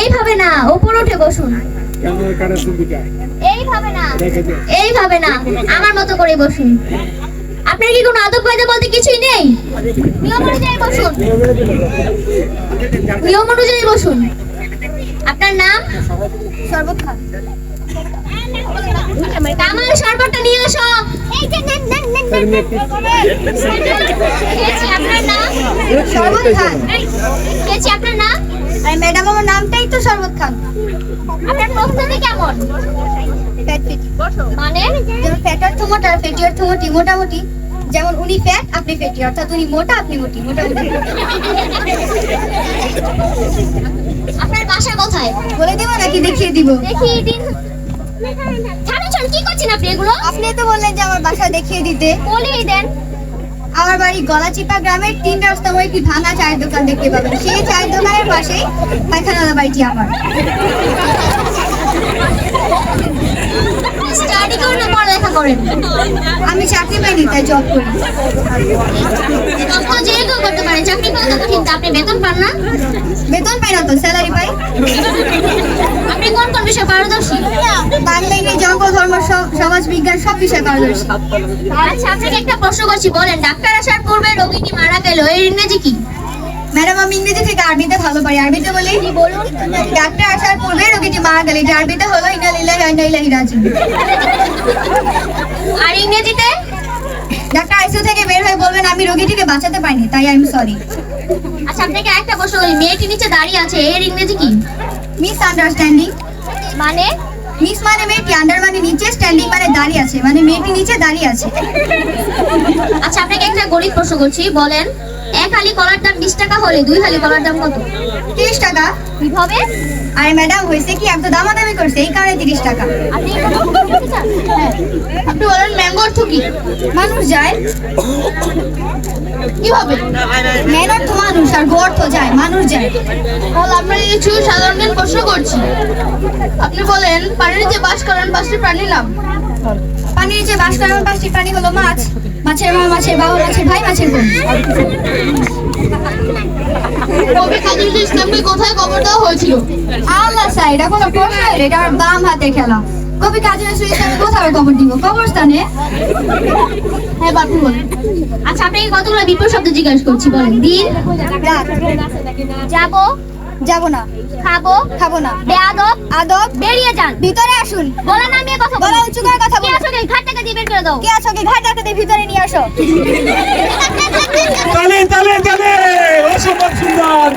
এইভাবে না, উপরে উঠে বসুন। এইভাবে না, এইভাবে না, আমার মতো করে বসুন। আপনার কি কোনো আদব কায়দা বলতে কিছুই নেই? নিয়ম অনুযায়ী বসুন, নিয়ম অনুযায়ী বসুন। আপনার নাম? শরবত খান। কামাল, শরবতটা নিয়ে এসো। আপনার নাম? শরবত খান। আপনার নাম? আরে ম্যাডাম, আমার নামটাই তো শরবত খান। আপনার প্রস্তুতি কেমন? মানে ফ্যাট অর্থ মোটা, ফ্যাটি অর্থ মোটি, মোটামুটি। যেমন উনি ফ্যাট, আপনি ফ্যাটি, অর্থাৎ উনি মোটা, আপনি মোটি, মোটামুটি। আপনার বাসা কোথায়? বলে দেব নাকি দেখিয়ে দিব? দেখিয়ে দিন। কি করছেন আপনি এগুলো? আপনি তো বললেন যে আমার বাসা দেখিয়ে দিতে, বলেই দেন। আমার বাড়ি গলাচিপা গ্রামের 3 রাস্তা একটি ভাঙা চায়ের দোকান দেখতে পাবেন। সেই চায়ের দোকানের পাশেই পায়খানার বাড়িটি আমার। স্টাডি করেন না পড়ালেখা করেন? আমি চাকরি পাইনি, তাই জব করি। তো যে কেউ করতে পারে, চাকরি পাওয়া তো কঠিন। আপনি বেতন পান না? বেতন পাই না তো, স্যালারি পাই। আপনি কোন কোন বিষয়ে পারদর্শী? বাংলা, ইংরেজি, অঙ্ক, ধর্ম, সমাজ বিজ্ঞান সব বিষয়ে পারদর্শী। আচ্ছা, আপনাকে একটা প্রশ্ন করছি, বলেন ডাক্তার আসার পূর্বে রোগীটি মারা গেল, এর ইংরেজি কি? ম্যাডাম, আমি ইংরেজি থেকে আরবিতে ভালো পারি। আরবিতে বলে কি বলুন? ডাক্তার আসার পূর্বে রোগীটি মারা গেল, এটা আরবিতে হলো ইন্না লিল্লাহি ওয়া ইন্না ইলাইহি রাজিউন। আর ইংরেজিতে? ডাক্তার আইসিইউ থেকে বের হয়ে বলবেন আমি রোগীটিকে বাঁচাতে পারিনি, তাই আই এম সরি। আচ্ছা, আপনাকে একটা প্রশ্ন করি, মেয়েটি নিচে দাঁড়িয়ে আছে, এর ইংরেজি কি? Miss understanding. মানে? মিস মানে মেয়েটি, আন্ডার মানে নিচে, স্ট্যান্ডিং মানে দাঁড়িয়ে আছে, মানে মেয়েটি নিচে দাঁড়িয়ে আছে। আচ্ছা, আপনাকে একটা গরিব প্রশ্ন করছি, বলেন এক হালি কলার দাম 20 টাকা হলে 2 হালি কলার দাম কত? 30 টাকা। কিভাবে? আরে ম্যাডাম, হয়েছে কি, আমি তো দামাদামি করছি, এই কারণে 30 টাকা। আপনি বলেন ম্যাঙ্গো অর্থ কি? মানুষ যায়। কিভাবে? ম্যান অর্থ মানুষ, আর গো অর্থ যায়, মানুষ যায়। তাহলে আমরা কিছু সাধারণ জ্ঞান প্রশ্ন করছি। আপনি বলেন পানির নিচে বাস করেন 5টি প্রাণীর নাম। পানির নিচে বাস করেন 5টি প্রাণী হলো মাছ, মাছের মা, মাছের বাবা, মাছের ভাই, মাছের বোন। কবি কাজী নজরুল ইসলামকে কোথায় কবর দেওয়া হয়েছিল? আল্লাহ স্যার, এটা কোনো প্রশ্ন? এটা আমার বাম হাতে খেলা। কবি কাজী নজরুল ইসলামকে কোথায় কবর দিব? কবরস্থানে। হ্যাঁ বাপু বলেন। আচ্ছা, আপনাকে কতগুলো বিপরীত শব্দ জিজ্ঞাসা করছি, বলেন। দিন, যাবো, যাবো না। খাবো, খাবো না। বেয়াদব, আদব, বেরিয়ে যান। ভিতরে আসুন। বলেন আমি কথা বলা, উঁচু করে কথা বলো। কে আছো, ঘাট থেকে দিয়ে বের করে দাও। কে আছো, ঘাট থেকে ভিতরে নিয়ে আসো। তালে তালে তালে, অসম্ভব সুন্দর।